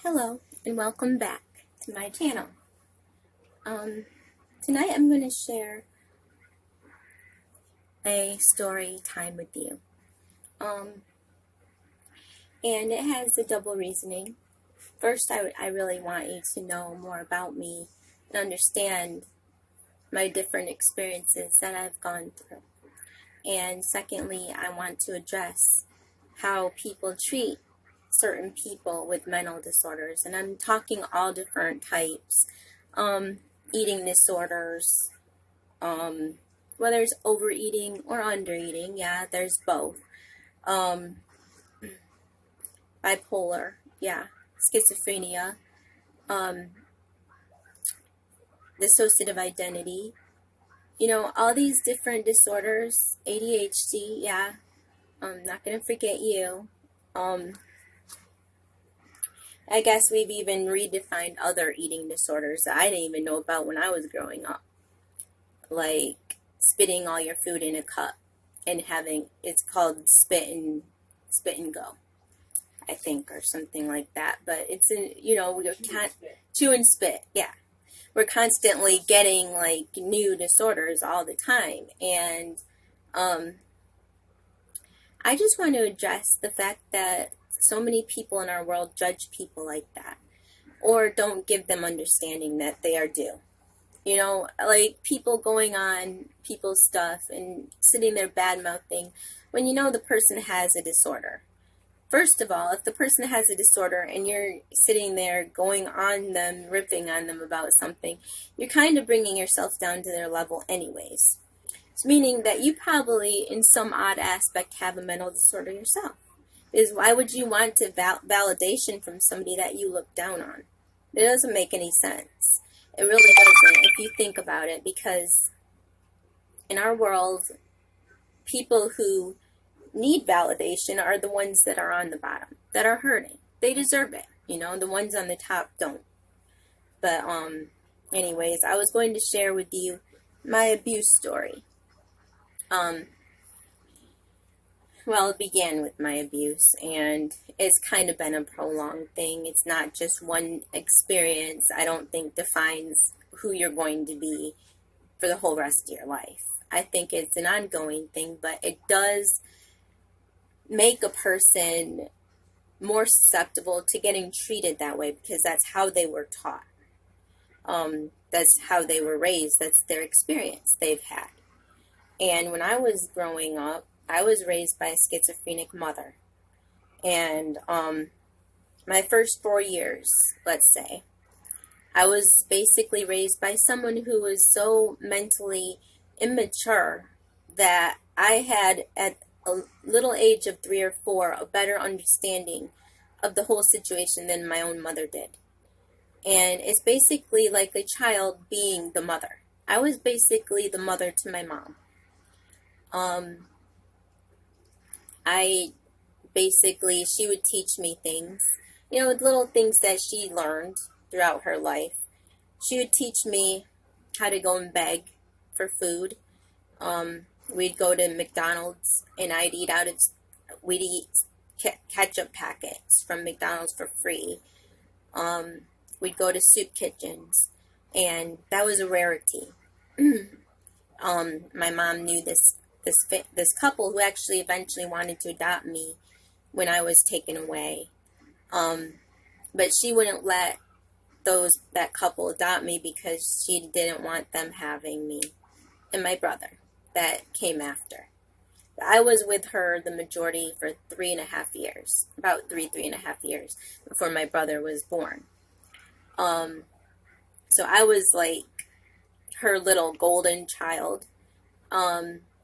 Hello and welcome back to my channel. Tonight I'm going to share a story time with you. And it has a double reasoning. First, I really want you to know more about me and understand my different experiences that I've gone through. And secondly, I want to address how people treat certain people with mental disorders, and I'm talking all different types. Eating disorders, whether it's overeating or undereating, yeah, there's both. Bipolar, yeah, schizophrenia, dissociative identity, all these different disorders, ADHD, yeah, I'm not gonna forget you. I guess we've even redefined other eating disorders that I didn't even know about when I was growing up. Like spitting all your food in a cup and it's called spit and go, I think, or something like that. But it's we can't chew and spit. Yeah. We're constantly getting like new disorders all the time. And I just want to address the fact that so many people in our world judge people like that, or don't give them understanding that they are due. Like people going on people's stuff and sitting there bad-mouthing when the person has a disorder. First of all, if the person has a disorder and you're sitting there going on them, ripping on them about something, you're kind of bringing yourself down to their level anyways. It's meaning that you probably, in some odd aspect, have a mental disorder yourself. Because why would you want to validation from somebody that you look down on? It doesn't make any sense. It really doesn't if you think about it, because in our world, people who need validation are the ones that are on the bottom, that are hurting. They deserve it. The ones on the top don't. But anyways, I was going to share with you my abuse story. Well, it began with my abuse, and it's kind of been a prolonged thing. It's not just one experience, I don't think, defines who you're going to be for the whole rest of your life. I think it's an ongoing thing, but it does make a person more susceptible to getting treated that way, because that's how they were taught. That's how they were raised. That's their experience they've had. And when I was growing up, I was raised by a schizophrenic mother. And my first 4 years, let's say, I was basically raised by someone who was so mentally immature that I had, at a little age of 3 or 4, a better understanding of the whole situation than my own mother did. And it's basically like a child being the mother. I was basically the mother to my mom. She would teach me things, little things that she learned throughout her life. She would teach me how to go and beg for food. We'd go to McDonald's and we'd eat ketchup packets from McDonald's for free. We'd go to soup kitchens, and that was a rarity. My mom knew this couple who actually eventually wanted to adopt me when I was taken away. But she wouldn't let that couple adopt me because she didn't want them having me and my brother that came after. But I was with her the majority for 3.5 years, about 3.5 years before my brother was born. So I was like her little golden child.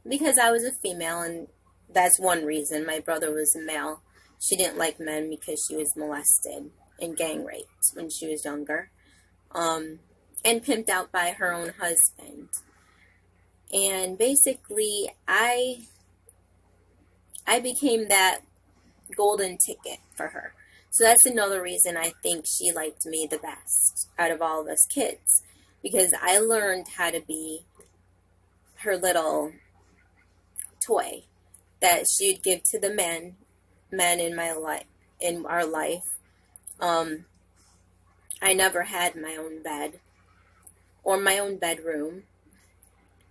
Because I was a female, and that's one reason. My brother was a male. She didn't like men because she was molested and gang raped when she was younger, and pimped out by her own husband. And basically, I became that golden ticket for her. So that's another reason I think she liked me the best out of all of us kids, because I learned how to be her little toy that she would give to the men in our life, I never had my own bed or my own bedroom.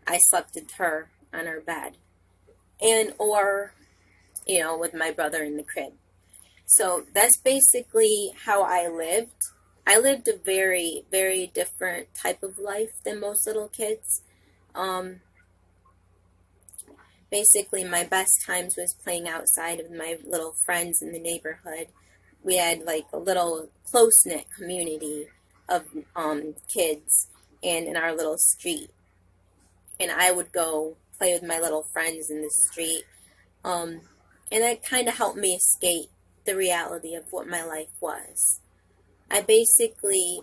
I slept with her on her bed, and or with my brother in the crib. So that's basically how I lived. I lived a very, very different type of life than most little kids. Um, Basically, my best times was playing outside with my little friends in the neighborhood. We had like a little close knit community of kids, and in our little street. And I would go play with my little friends in the street. Um, and that kind of helped me escape the reality of what my life was. I basically,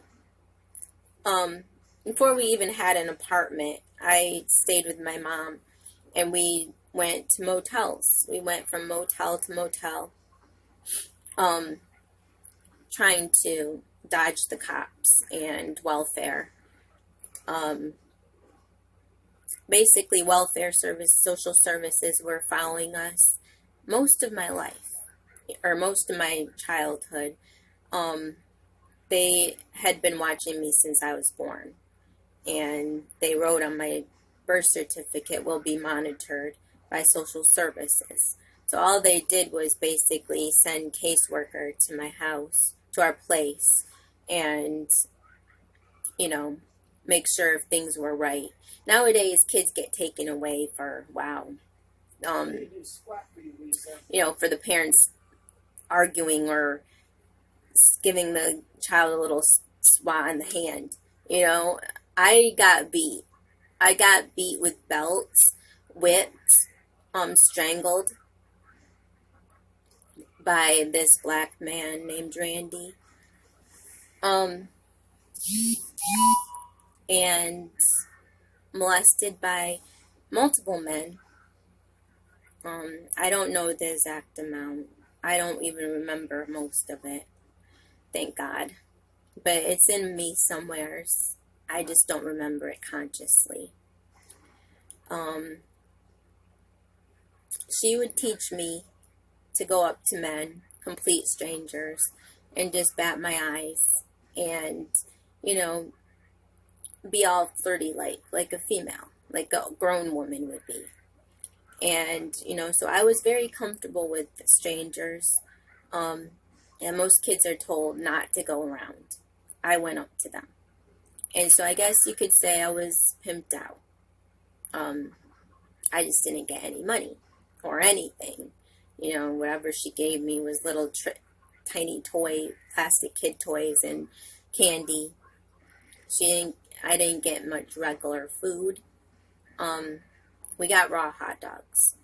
before we even had an apartment, I stayed with my mom, and we went to motels. We went from motel to motel, um, trying to dodge the cops and welfare. Um, Basically, welfare service, social services were following us most of my life, or most of my childhood. Um, they had been watching me since I was born, and they wrote on my birth certificate, will be monitored by social services. So all they did was basically send caseworker to my house, to our place, and, make sure if things were right. Nowadays, kids get taken away for, wow, for the parents arguing or giving the child a little swat on the hand. I got beat. I got beat with belts, whipped, strangled by this black man named Randy. And molested by multiple men. I don't know the exact amount. I don't even remember most of it. Thank God. But it's in me somewheres. I just don't remember it consciously. She would teach me to go up to men, complete strangers, and just bat my eyes and, be all flirty like a female, like a grown woman would be. And, so I was very comfortable with strangers. And most kids are told not to go around. I went up to them. And so I guess you could say I was pimped out. I just didn't get any money or anything. Whatever she gave me was little tiny plastic kid toys and candy. I didn't get much regular food. We got raw hot dogs.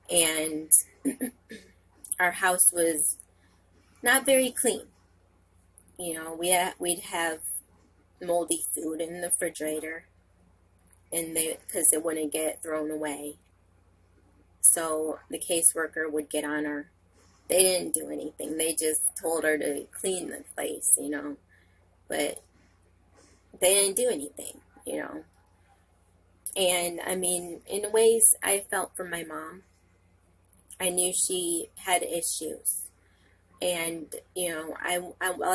And our house was not very clean. We'd have moldy food in the refrigerator, and because it wouldn't get thrown away. So the caseworker would get on her. They didn't do anything. They just told her to clean the place, but they didn't do anything, And I mean, in ways, I felt for my mom. I knew she had issues. And, I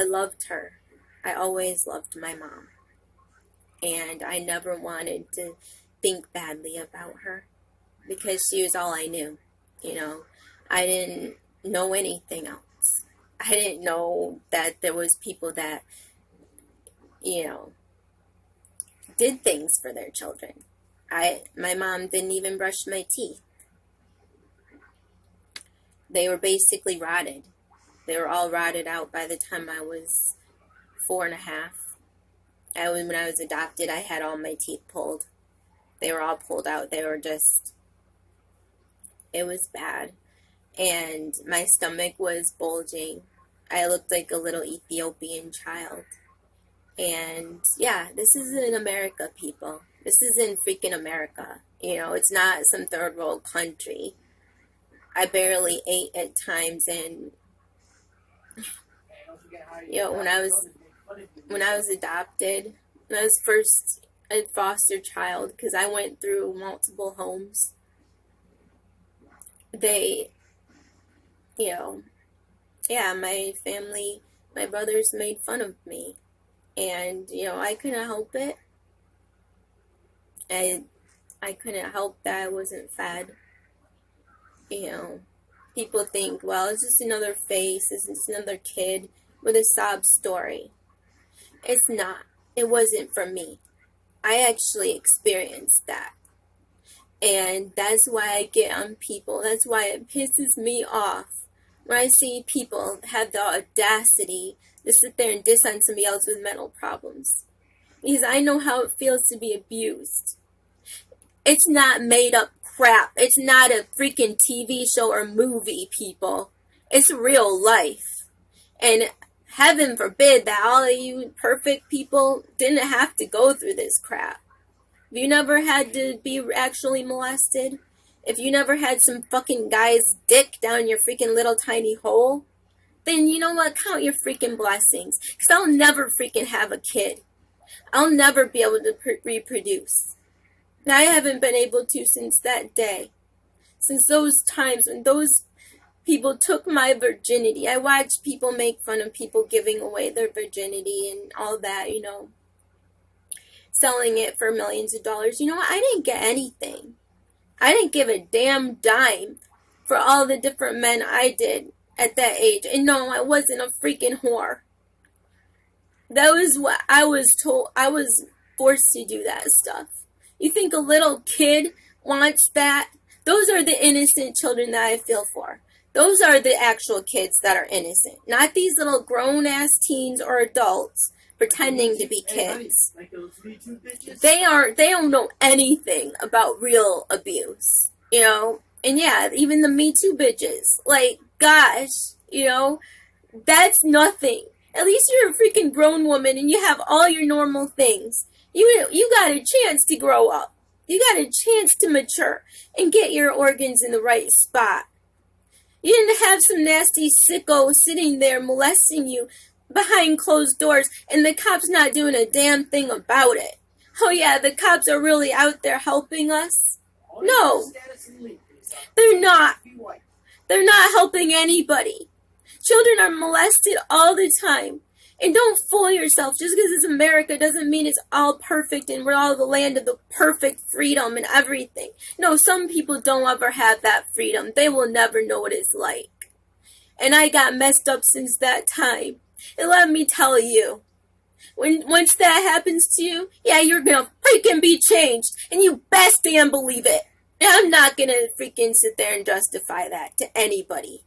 loved her. I always loved my mom. And I never wanted to think badly about her because she was all I knew. I didn't know anything else. I didn't know that there was people that, did things for their children. My mom didn't even brush my teeth. They were basically rotted. They were all rotted out by the time I was 4.5. When I was adopted, I had all my teeth pulled. They were all pulled out. It was bad. And my stomach was bulging. I looked like a little Ethiopian child. And yeah, this is in America, people. This is in freaking America. It's not some third world country. I barely ate at times, and when I was adopted, when I was first a foster child, because I went through multiple homes, they, my family, my brothers made fun of me. And, I couldn't help it. I couldn't help that I wasn't fed. You know, people think, well, it's just another face, it's just another kid with a sob story. It's not. It wasn't for me. I actually experienced that. And that's why I get on people. That's why it pisses me off when I see people have the audacity to sit there and diss on somebody else with mental problems. Because I know how it feels to be abused. It's not made up crap. It's not a freaking TV show or movie, people. It's real life. And heaven forbid that all of you perfect people didn't have to go through this crap. If you never had to be actually molested, if you never had some fucking guy's dick down your freaking little tiny hole, then you know what? Count your freaking blessings. Because I'll never freaking have a kid. I'll never be able to reproduce. And I haven't been able to since that day. Since those times when those people took my virginity. I watched people make fun of people giving away their virginity and all that, selling it for millions of dollars. You know what? I didn't get anything. I didn't give a damn dime for all the different men I did at that age. And no, I wasn't a freaking whore. That was what I was told. I was forced to do that stuff. You think a little kid wants that? Those are the innocent children that I feel for. Those are the actual kids that are innocent. Not these little grown-ass teens or adults pretending to be kids. They don't know anything about real abuse, And yeah, even the Me Too bitches. Like, gosh, that's nothing. At least you're a freaking grown woman and you have all your normal things. You got a chance to grow up. You got a chance to mature and get your organs in the right spot. You didn't have some nasty sicko sitting there molesting you behind closed doors and the cops not doing a damn thing about it. Oh yeah, the cops are really out there helping us? No, they're not. They're not helping anybody. Children are molested all the time. And don't fool yourself. Just because it's America doesn't mean it's all perfect and we're all the land of the perfect freedom and everything. No, some people don't ever have that freedom. They will never know what it's like. And I got messed up since that time. And let me tell you, once that happens to you, yeah, you're gonna freaking be changed. And you best damn believe it. And I'm not gonna freaking sit there and justify that to anybody.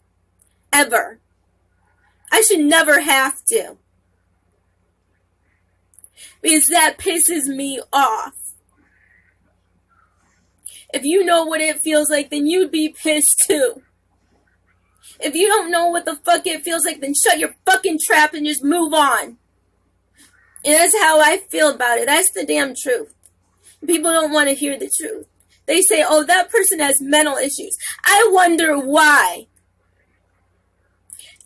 Ever. I should never have to. Because that pisses me off. If you know what it feels like, then you'd be pissed too. If you don't know what the fuck it feels like, then shut your fucking trap and just move on. And that's how I feel about it. That's the damn truth. People don't want to hear the truth. They say, oh, that person has mental issues. I wonder why.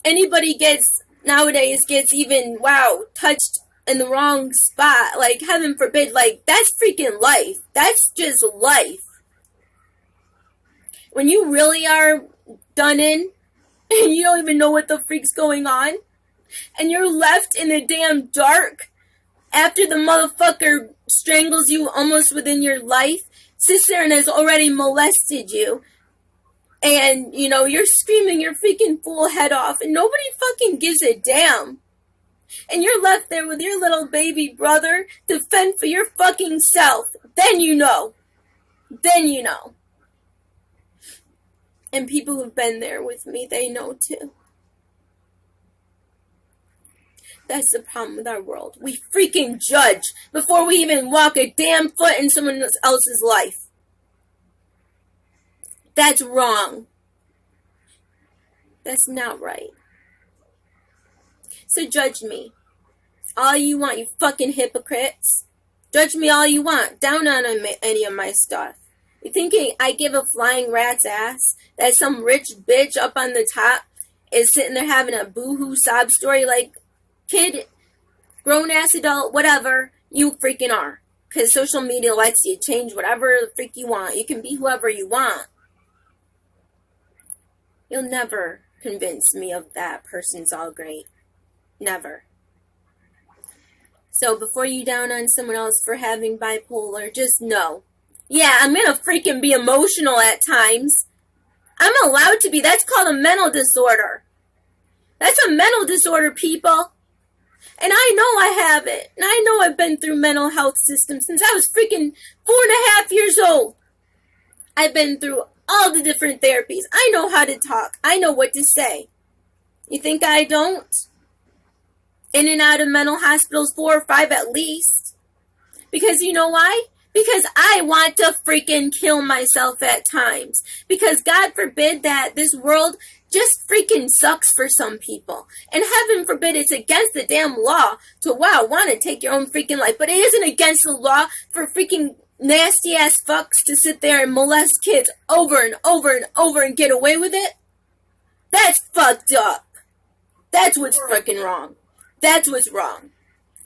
Anybody nowadays gets even, touched in the wrong spot, like heaven forbid, like that's freaking life. That's just life. When you really are done in and you don't even know what the freak's going on and you're left in the damn dark after the motherfucker strangles you almost within your life, sits there and has already molested you, and you're screaming your freaking fool head off and nobody fucking gives a damn. And you're left there with your little baby brother to fend for your fucking self. Then you know. And people who've been there with me, they know too. That's the problem with our world. We freaking judge before we even walk a damn foot in someone else's life. That's wrong. That's not right. So judge me all you want, you fucking hypocrites. Judge me all you want. Down on any of my stuff. You thinking I give a flying rat's ass that some rich bitch up on the top is sitting there having a boo-hoo sob story? Like, kid, grown-ass adult, whatever, you freaking are. Because social media lets you change whatever the freak you want. You can be whoever you want. You'll never convince me of that person's all great. Never. So before you down on someone else for having bipolar, just know. Yeah, I'm gonna freaking be emotional at times. I'm allowed to be. That's called a mental disorder. That's a mental disorder, people. And I know I have it. And I know I've been through mental health systems since I was freaking 4.5 years old. I've been through all the different therapies. I know how to talk. I know what to say. You think I don't? In and out of mental hospitals 4 or 5 at least. Because you know why? Because I want to freaking kill myself at times. Because God forbid that this world just freaking sucks for some people. And heaven forbid it's against the damn law to, wow, want to take your own freaking life. But it isn't against the law for freaking nasty ass fucks to sit there and molest kids over and over and over and get away with it. That's fucked up. That's what's freaking wrong. That's what's wrong.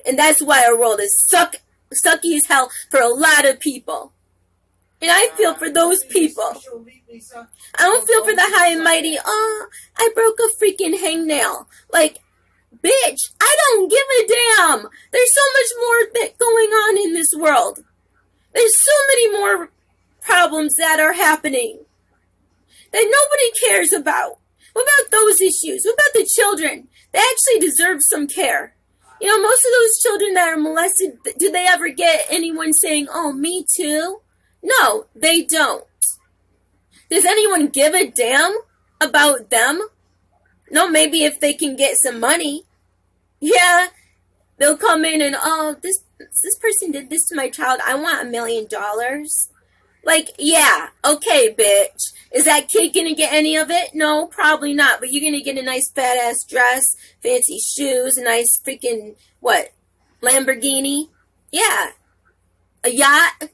And that's why our world is sucky as hell for a lot of people. And I feel for those people. I don't feel for the high and mighty. Oh, I broke a freaking hangnail. Like, bitch, I don't give a damn. There's so much more going on in this world. There's so many more problems that are happening that nobody cares about. What about those issues? What about the children? They actually deserve some care. You know, most of those children that are molested, do they ever get anyone saying, oh, me too? No, they don't. Does anyone give a damn about them? No, maybe if they can get some money. Yeah, they'll come in and, oh, this person did this to my child. I want $1 million. Like, yeah, okay, bitch. Is that kid gonna get any of it? No, probably not. But you're gonna get a nice fat ass dress, fancy shoes, a nice freaking, what, Lamborghini? Yeah. A yacht?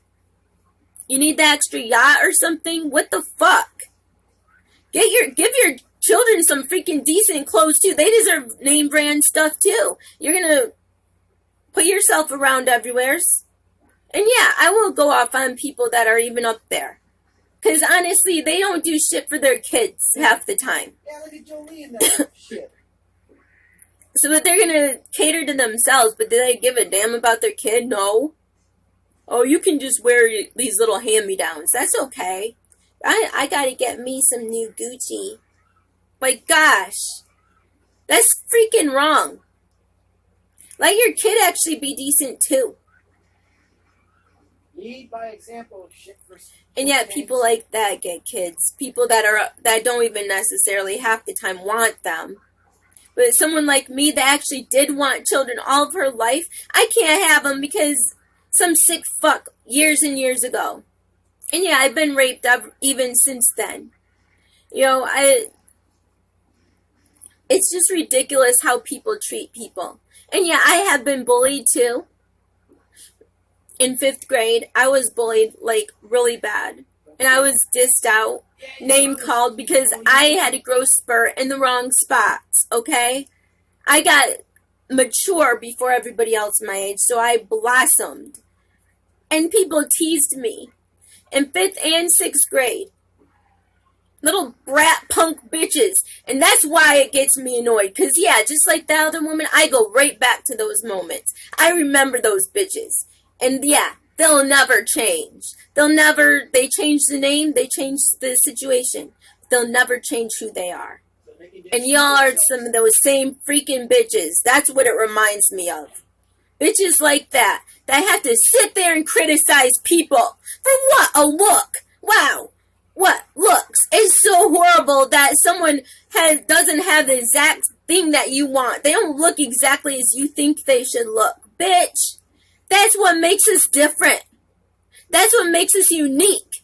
You need the extra yacht or something? What the fuck? Give your children some freaking decent clothes too. They deserve name brand stuff too. You're gonna put yourself around everywheres. And yeah, I will go off on people that are even up there. Because honestly, they don't do shit for their kids half the time. Yeah, look at Jolie and that shit. So that they're going to cater to themselves, but do they give a damn about their kid? No. Oh, you can just wear these little hand-me-downs. That's okay. I got to get me some new Gucci. Like, gosh. That's freaking wrong. Let your kid actually be decent too. Lead by example. Shit for. And yet people like that get kids. People that don't even necessarily half the time want them. But someone like me that actually did want children all of her life, I can't have them because some sick fuck years and years ago. And yeah, I've been raped even since then. You know, it's just ridiculous how people treat people. And yeah, I have been bullied too. In 5th grade, I was bullied, like, really bad. And I was dissed out, name called, because I had a growth spurt in the wrong spots, okay? I got mature before everybody else my age, so I blossomed. And people teased me in 5th and 6th grade. Little brat punk bitches. And that's why it gets me annoyed. Because, yeah, just like the other woman, I go right back to those moments. I remember those bitches. And yeah, they'll never change. They change the name, they change the situation. They'll never change who they are. And y'all are some of those same freaking bitches. That's what it reminds me of. Bitches like that have to sit there and criticize people. For what? A look. Wow. What? Looks. It's so horrible that someone doesn't have the exact thing that you want. They don't look exactly as you think they should look. Bitch. That's what makes us different. That's what makes us unique.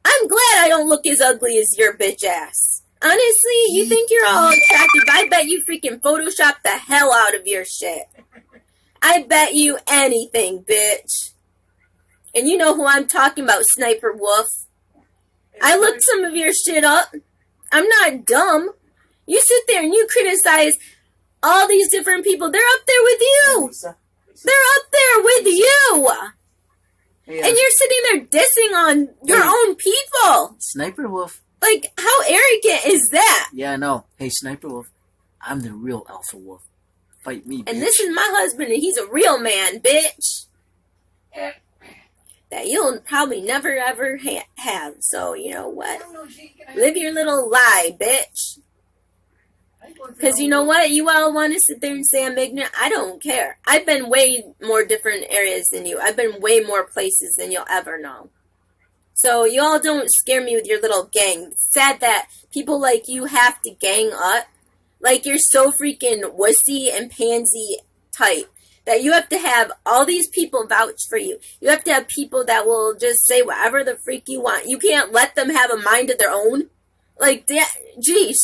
I'm glad I don't look as ugly as your bitch ass. Honestly, you think you're all attractive. I bet you freaking Photoshop the hell out of your shit. I bet you anything, bitch. And you know who I'm talking about, Sniper Wolf. I looked some of your shit up. I'm not dumb. You sit there and you criticize all these different people. They're up there with you. They're up there with you. Hey, and you're sitting there dissing on your own people. Sniper Wolf. Like, how arrogant is that? Yeah, I know. Hey, Sniper Wolf, I'm the real Alpha Wolf. Fight me, bitch. And this is my husband, and he's a real man, bitch. That you'll probably never ever have. So, you know what? Live your little lie, bitch. Because you know what? You all want to sit there and say I'm ignorant. I don't care. I've been way more different areas than you. I've been way more places than you'll ever know. So you all don't scare me with your little gang. It's sad that people like you have to gang up. Like you're so freaking wussy and pansy type that you have to have all these people vouch for you. You have to have people that will just say whatever the freak you want. You can't let them have a mind of their own. Like, jeez.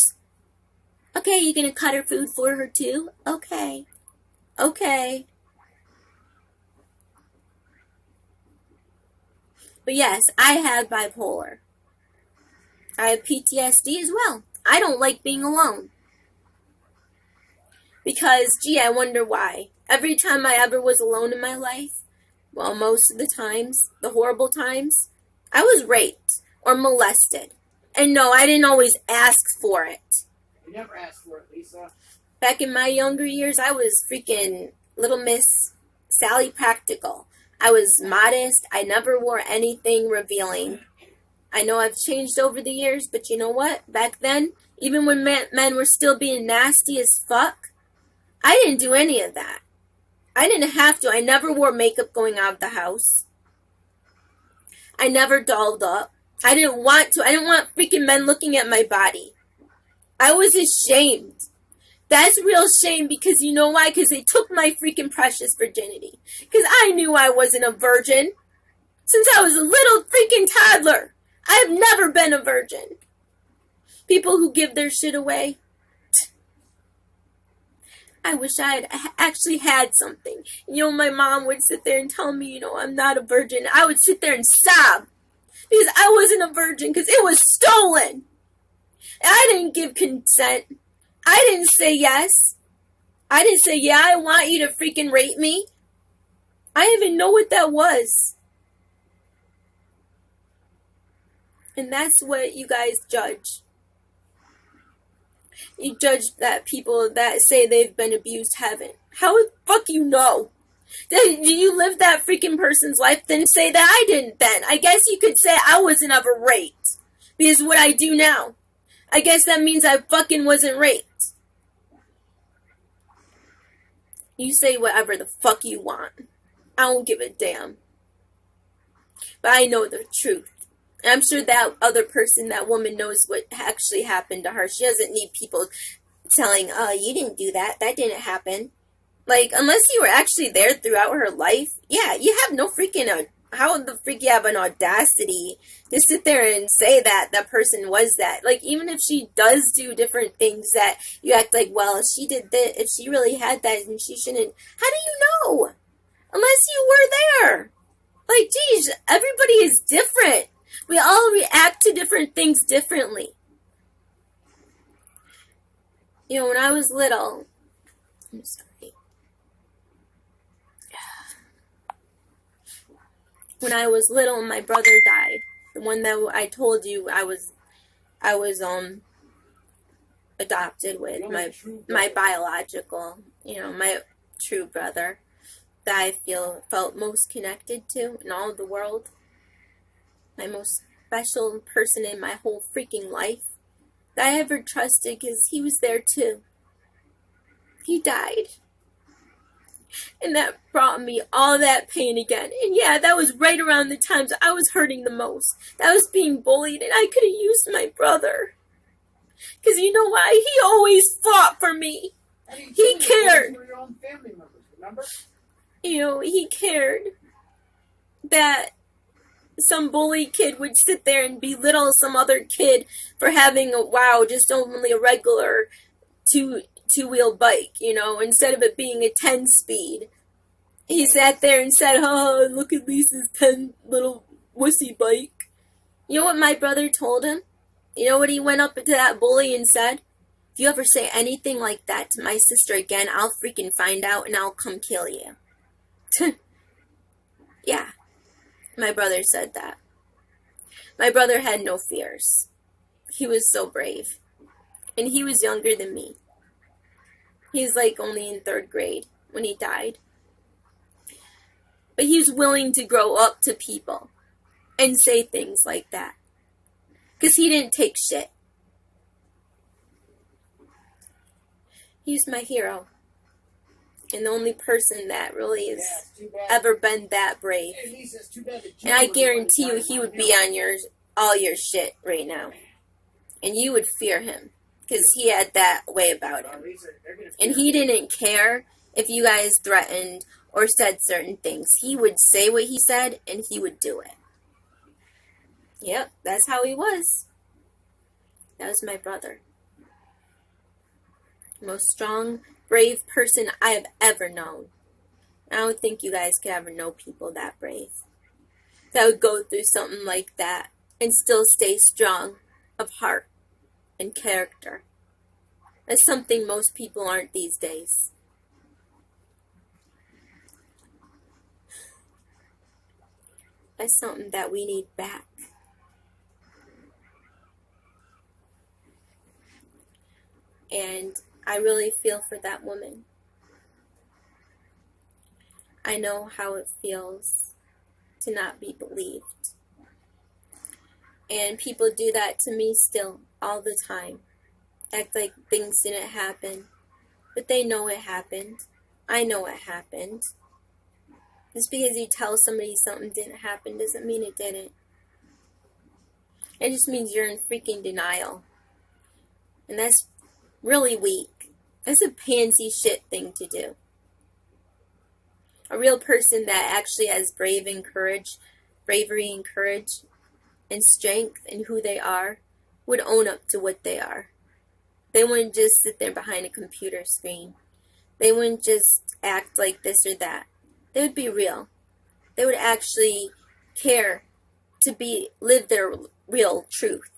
Okay, you gonna cut her food for her too? Okay. Okay. But yes, I have bipolar. I have PTSD as well. I don't like being alone. Because, gee, I wonder why. Every time I ever was alone in my life, well, most of the times, the horrible times, I was raped or molested. And no, I didn't always ask for it. You never asked for it, Lisa. Back in my younger years, I was freaking Little Miss Sally Practical. I was modest. I never wore anything revealing. I know I've changed over the years, but you know what? Back then, even when men were still being nasty as fuck, I didn't do any of that. I didn't have to. I never wore makeup going out of the house. I never dolled up. I didn't want to. I didn't want freaking men looking at my body. I was ashamed. That's real shame because you know why? Because they took my freaking precious virginity. Because I knew I wasn't a virgin. Since I was a little freaking toddler. I have never been a virgin. People who give their shit away. I wish I had actually had something. You know, my mom would sit there and tell me, you know, I'm not a virgin. I would sit there and sob. Because I wasn't a virgin. Because it was stolen. I didn't give consent. I didn't say yes. I didn't say, yeah, I want you to freaking rape me. I didn't even know what that was. And that's what you guys judge. You judge that people that say they've been abused haven't. How the fuck you know? Do you live that freaking person's life? Then say that I didn't then. I guess you could say I wasn't ever raped. Because what I do now. I guess that means I fucking wasn't raped. You say whatever the fuck you want. I don't give a damn. But I know the truth. And I'm sure that other person, that woman, knows what actually happened to her. She doesn't need people telling, oh, you didn't do that. That didn't happen. Like, unless you were actually there throughout her life, yeah, you have no freaking, how the freak you have an audacity to sit there and say that that person was that. Like, even if she does do different things that you act like, well, if she did that, if she really had that, then she shouldn't. How do you know? Unless you were there. Like, geez, everybody is different. We all react to different things differently. You know, when I was little, I'm sorry. When I was little, my brother died. The one that I told you I was adopted with, my biological, you know, my true brother that I felt most connected to in all of the world. My most special person in my whole freaking life that I ever trusted, because he was there too. He died. And that brought me all that pain again. And yeah, that was right around the times I was hurting the most. That I was being bullied, and I could have used my brother. Because you know why? He always fought for me. He cared. Your own family members, remember? You know, he cared that some bully kid would sit there and belittle some other kid for having just only a regular two-wheel bike, you know, instead of it being a 10-speed. He sat there and said, oh, look at Lisa's 10 little wussy bike. You know what my brother told him? You know what he went up to that bully and said? If you ever say anything like that to my sister again, I'll freaking find out and I'll come kill you. Yeah. My brother said that. My brother had no fears. He was so brave. And he was younger than me. He's like only in 3rd grade when he died. But he was willing to grow up to people and say things like that. Because he didn't take shit. He's my hero. And the only person that really has ever been that brave. And I guarantee you he would be on all your shit right now. And you would fear him. Because he had that way about him. And he didn't care if you guys threatened or said certain things. He would say what he said and he would do it. Yep, that's how he was. That was my brother. Most strong, brave person I have ever known. I don't think you guys could ever know people that brave. That would go through something like that and still stay strong of heart and character. That's something most people aren't these days. That's something that we need back. And I really feel for that woman. I know how it feels to not be believed. And people do that to me still, all the time. Act like things didn't happen. But they know it happened. I know it happened. Just because you tell somebody something didn't happen doesn't mean it didn't. It just means you're in freaking denial. And that's really weak. That's a pansy shit thing to do. A real person that actually has bravery and courage and strength in who they are would own up to what they are. They wouldn't just sit there behind a computer screen. They wouldn't just act like this or that. They would be real. They would actually care to live their real truth.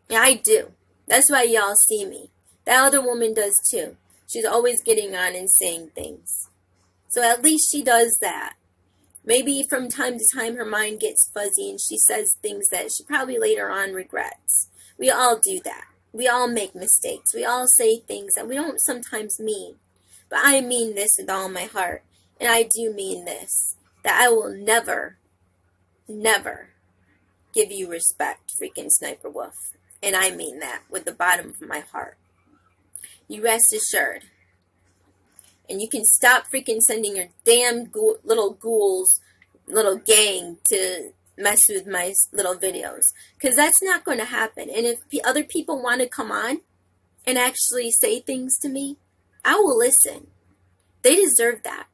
Yeah, I do. That's why y'all see me. That other woman does too. She's always getting on and saying things. So at least she does that. Maybe from time to time her mind gets fuzzy and she says things that she probably later on regrets. We all do that. We all make mistakes. We all say things that we don't sometimes mean. But I mean this with all my heart. And I do mean this. That I will never, never give you respect, freaking Sniper Wolf. And I mean that with the bottom of my heart. You rest assured. And you can stop freaking sending your damn little ghouls, little gang to mess with my little videos. Because that's not going to happen. And if other people want to come on and actually say things to me, I will listen. They deserve that.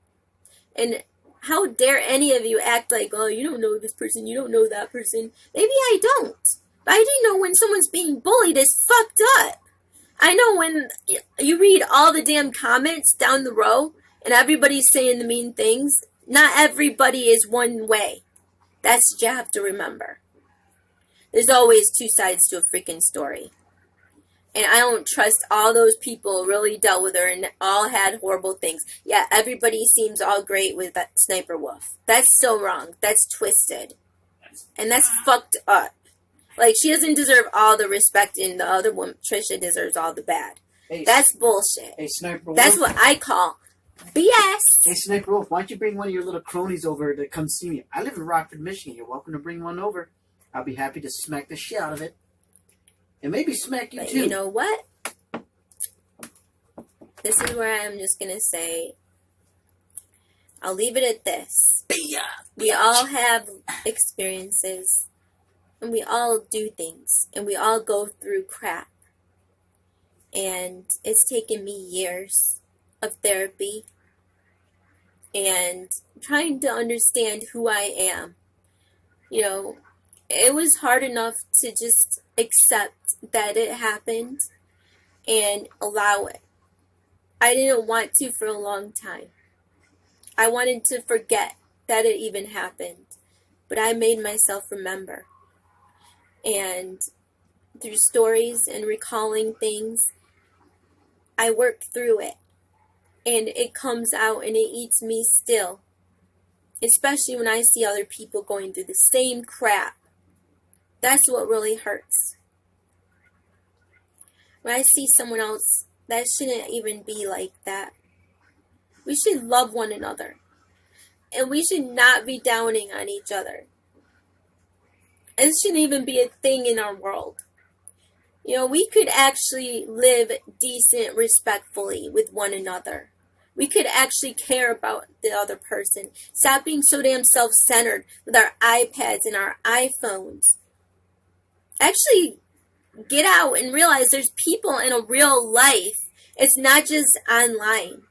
And how dare any of you act like, oh, you don't know this person, you don't know that person. Maybe I don't. But I do know when someone's being bullied is fucked up. I know when you read all the damn comments down the row and everybody's saying the mean things, not everybody is one way. That's what you have to remember. There's always two sides to a freaking story. And I don't trust all those people really dealt with her and all had horrible things. Yeah, everybody seems all great with that Sniper Wolf. That's so wrong. That's twisted. And that's fucked up. Like, she doesn't deserve all the respect, and the other one, Trisha, deserves all the bad. Hey, that's bullshit. Hey, Sniper Wolf. That's what I call BS. Hey, Sniper Wolf, why don't you bring one of your little cronies over to come see me? I live in Rockford, Michigan. You're welcome to bring one over. I'll be happy to smack the shit out of it. And maybe smack you, but too. You know what? This is where I'm just going to say, I'll leave it at this. We all have experiences. And we all do things. And we all go through crap. And it's taken me years of therapy. And trying to understand who I am. You know, it was hard enough to just accept that it happened. And allow it. I didn't want to for a long time. I wanted to forget that it even happened. But I made myself remember. And through stories and recalling things, I work through it. And it comes out and it eats me still. Especially when I see other people going through the same crap. That's what really hurts. When I see someone else That shouldn't even be like that. We should love one another. And we should not be downing on each other. It shouldn't even be a thing in our world. You know, we could actually live decent, respectfully with one another. We could actually care about the other person. Stop being so damn self-centered with our iPads and our iPhones. Actually, get out and realize there's people in a real life. It's not just online.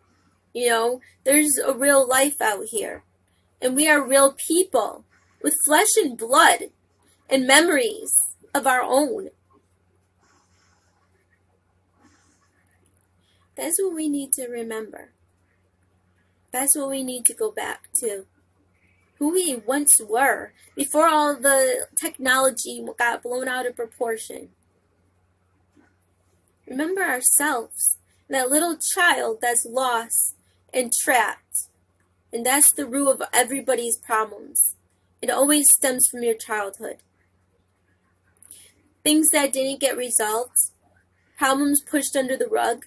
You know, there's a real life out here. And we are real people with flesh and blood and memories of our own. That's what we need to remember. That's what we need to go back to. Who we once were before all the technology got blown out of proportion. Remember ourselves. That little child that's lost and trapped. And that's the root of everybody's problems. It always stems from your childhood. Things that didn't get resolved. Problems pushed under the rug.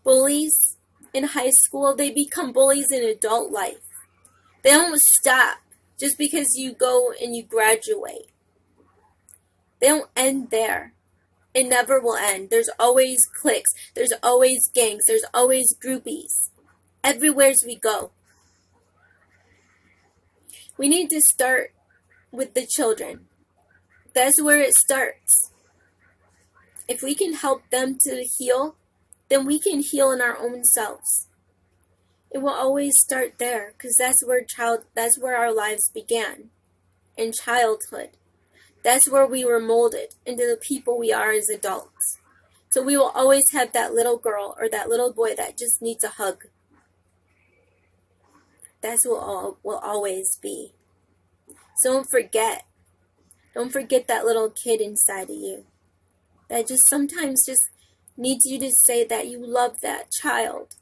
Bullies in high school, they become bullies in adult life. They don't stop just because you go and you graduate. They don't end there. It never will end. There's always cliques. There's always gangs. There's always groupies. Everywhere as we go. We need to start with the children. That's where it starts. If we can help them to heal, then we can heal in our own selves. It will always start there, because that's where our lives began, in childhood. That's where we were molded into the people we are as adults. So we will always have that little girl or that little boy that just needs a hug. That's what will always be. So don't forget. Don't forget that little kid inside of you. That just sometimes just needs you to say that you love that child.